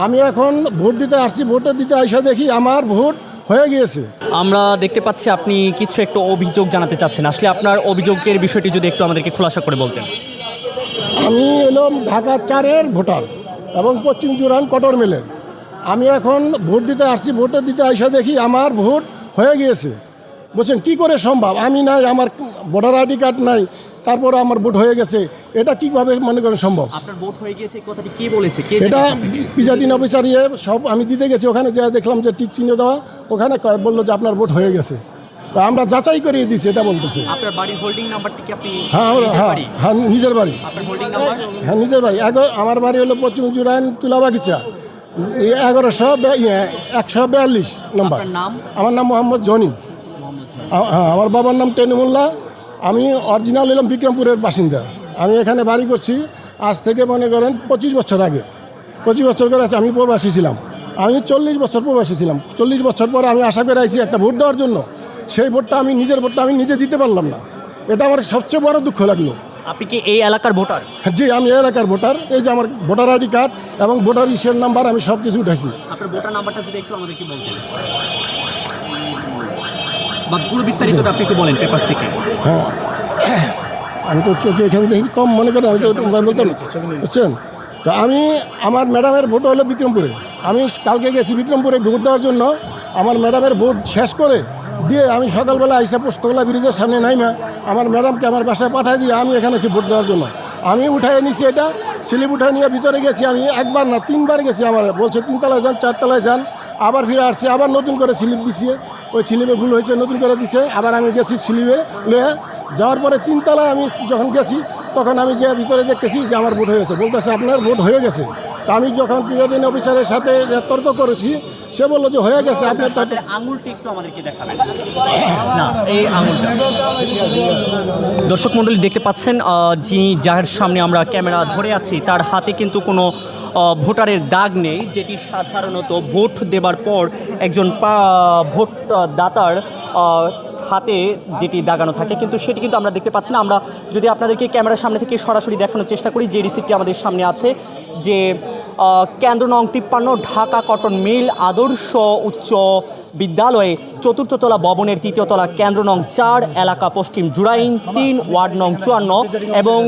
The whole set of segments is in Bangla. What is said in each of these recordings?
আমি এখন ভোট দিতে আসছি, ভোট দিতে আইসা দেখি আমার ভোট হয়ে গিয়েছে। আমরা দেখতে পাচ্ছি আপনি কিছু একটা অভিযোগ জানাতে চাচ্ছেন, আসলে আপনার অভিযোগের বিষয়টি যদি একটু আমাদেরকে খোলাসা করে বলতেন। আমি এলাম ঢাকা 4-এর ভোটার এবং পশ্চিম জুরাইন কটর মেলের। আমি এখন ভোট দিতে আসছি, ভোট দিতে আইসা দেখি আমার ভোট হয়ে গিয়েছে। বলছেন কি করে সম্ভব? আমি নাই, আমার ভোটার আইডি কার্ড নাই, তারপরে আমার ভোট হয়ে গেছে, এটা কীভাবে মনে করেন সম্ভব? আপনার ভোট হয়ে গিয়েছে কথাটি কে বলেছে? এটা প্রিজাইডিং অফিসার সব আমি দিতে গেছি, ওখানে যা দেখলাম যে টিক চিহ্ন দেওয়া, ওখানে বললো যে আপনার ভোট হয়ে গেছে। আমরা যাচাই করিয়ে দিছি, এটা বলতেছে। আপনার বাড়ির হোল্ডিং নাম্বারটি কি আপনি? হ্যাঁ হ্যাঁ হ্যাঁ, নিজের বাড়ি। আপনার হোল্ডিং নাম্বার? হ্যাঁ, নিজের বাড়ি। আমার বাড়ি হলো পশ্চিম জুরাইন তুলাবাগিচা 142 নম্বর। নাম? আমার নাম মোহাম্মদ জনি। হ্যাঁ, আমার বাবার নাম টেনিমুল্লাহ। আমি অরিজিনাল এলাম বিক্রমপুরের বাসিন্দা। আমি এখানে বাড়ি করছি আজ থেকে মনে করেন 25 বছর আগে। 25 বছর করে আমি প্রবাসী ছিলাম। আমি 40 বছর প্রবাসী ছিলাম। 40 বছর পরে আমি আশা করে আইছি একটা ভোট দেওয়ার জন্য। সেই ভোটটা আমি নিজের ভোটটা আমি নিজে দিতে পারলাম না। এটা আমার সবচেয়ে বড় দুঃখ লাগলো। আপনি কি এই এলাকার ভোটার? জি, আমি এই এলাকার ভোটার। এই যে আমার ভোটার আইডি কার্ড এবং ভোটার ইস্যুর নাম্বার আমি সব কিছু উঠাইছি। আপনার ভোটার নাম্বারটা যদি একটু আমাদেরকে বলতেন বা পুরো বিস্তারিতটা আপনি একটু বলেন পেপার থেকে। হ্যাঁ, আমি তো চোখে এখানে দেখি কম, মনে করেন আমি তো বলতাম না, বুঝছেন? তো আমি আমার ম্যাডামের ভোট হলো বিক্রমপুরে। আমি কালকে গেছি বিক্রমপুরে ভোট দেওয়ার জন্য। আমার ম্যাডামের ভোট শেষ করে দিয়ে আমি সকালবেলা আইসা পোস্তগোলা ব্রিজের সামনে নাইমা আমার ম্যাডামকে আমার বাসায় পাঠাই দিয়ে আমি এখানে এসে ভোট দেওয়ার জন্য। আমি উঠাই নিছি, এটা স্লিপ উঠাই নিয়ে ভিতরে গেছি। আমি একবার না 3বার গেছি। আমার বলছে 3 তলায় যান, 4 তলায় যান। আবার ফিরে আসছি, আবার নতুন করে স্লিপ দিছে। ওই স্লিপে ভুল হয়েছে, নতুন করে দিছে। আবার আমি গেছি স্লিপে লয়ে যাওয়ার পরে 3 তলায় আমি যখন গেছি তখন আমি যে ভিতরে দেখতেছি যে আমার ভোট হয়ে গেছে। বলতেছে আপনার ভোট হয়ে গেছে। তা আমি যখন প্রিজাইডিং অফিসারের সাথে তর্ক করেছি, সে বললো যে হয়ে গেছে। আপনার আঙুলটি একটু আমাদেরকে দেখাবেন না, এই আঙুলটা। দর্শক মণ্ডলী দেখতে পাচ্ছেন, যিনি যার সামনে আমরা ক্যামেরা ধরে আছি তার হাতে কিন্তু কোনো ভোটারের দাগ নেই, যেটি সাধারণত ভোট দেবার পর একজন ভোটদাতার হাতে যেটি দাগানো থাকে, কিন্তু সেটি কিন্তু আমরা দেখতে পাচ্ছি না। আমরা যদি আপনাদেরকে ক্যামেরার সামনে থেকে সরাসরি দেখানোর চেষ্টা করি, যে রিসিপ্টটি আমাদের সামনে আছে, যে কেন্দ্র নং 53 ঢাকা কটন মিল আদর্শ উচ্চ বিদ্যালয়ে 4র্থ তলা ভবনের 3য় তলা, কেন্দ্র নং 4, এলাকা পশ্চিম জুরাইন 3, ওয়ার্ড নং 54 এবং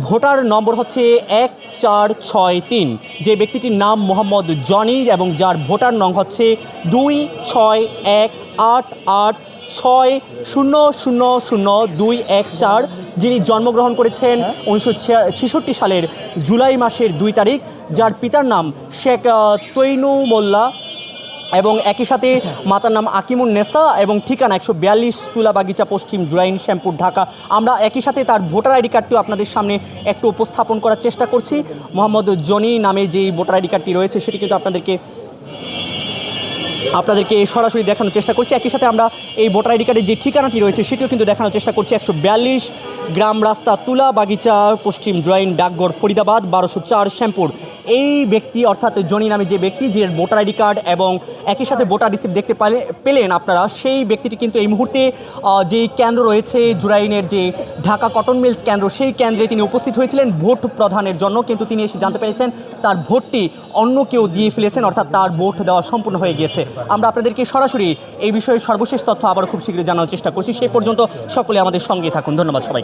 ভোটার নম্বর হচ্ছে 1463। যে ব্যক্তিটির নাম মোহাম্মদ জনি এবং যার ভোটার নং হচ্ছে 26188600214, যিনি জন্মগ্রহণ করেছেন 1966 সালের জুলাই মাসের 2 তারিখ, যার পিতার নাম শেখ তৈনু মোল্লা এবং একই সাথে মাতার নাম আকিমুন নেসা এবং ঠিকানা 142 তুলাবাগিচা পশ্চিম জুরাইন শ্যামপুর ঢাকা। আমরা একই সাথে তার ভোটার আইডি কার্ডটিও আপনাদের সামনে একটু উপস্থাপন করার চেষ্টা করছি। মোহাম্মদ জনি নামে যেই ভোটার আইডি কার্ডটি রয়েছে সেটি কিন্তু আপনাদেরকে সরাসরি দেখানোর চেষ্টা করছি। একই সাথে আমরা এই ভোটার আইডি কার্ডের যে ঠিকানাটি রয়েছে সেটিও কিন্তু দেখানোর চেষ্টা করছি। 142 গ্রাম রাস্তা তুলা বাগিচা পশ্চিম জুরাইন ডাকঘর ফরিদাবাদ 1204 শ্যামপুর। এই ব্যক্তি অর্থাৎ জনি নামে যে ব্যক্তি, যে ভোটার আইডি কার্ড এবং একই সাথে ভোটার রিসিপ্ট দেখতে পেলেন আপনারা, সেই ব্যক্তিটি কিন্তু এই মুহূর্তে যে কেন্দ্র রয়েছে জুরাইনের যে ঢাকা কটন মিলস কেন্দ্র, সেই কেন্দ্রে তিনি উপস্থিত হয়েছিলেন ভোট প্রদানের জন্য, কিন্তু তিনি এসে জানতে পেরেছেন তার ভোটটি অন্য কেউ দিয়ে ফেলেছেন, অর্থাৎ তার ভোট দেওয়া সম্পূর্ণ হয়ে গিয়েছে। আমরা আপনাদেরকে সরাসরি এই বিষয়ে সর্বশেষ তথ্য আবার খুব শীঘ্রই জানানোর চেষ্টা করছি। সেই পর্যন্ত সকলে আমাদের সঙ্গে থাকুন। ধন্যবাদ সবাই।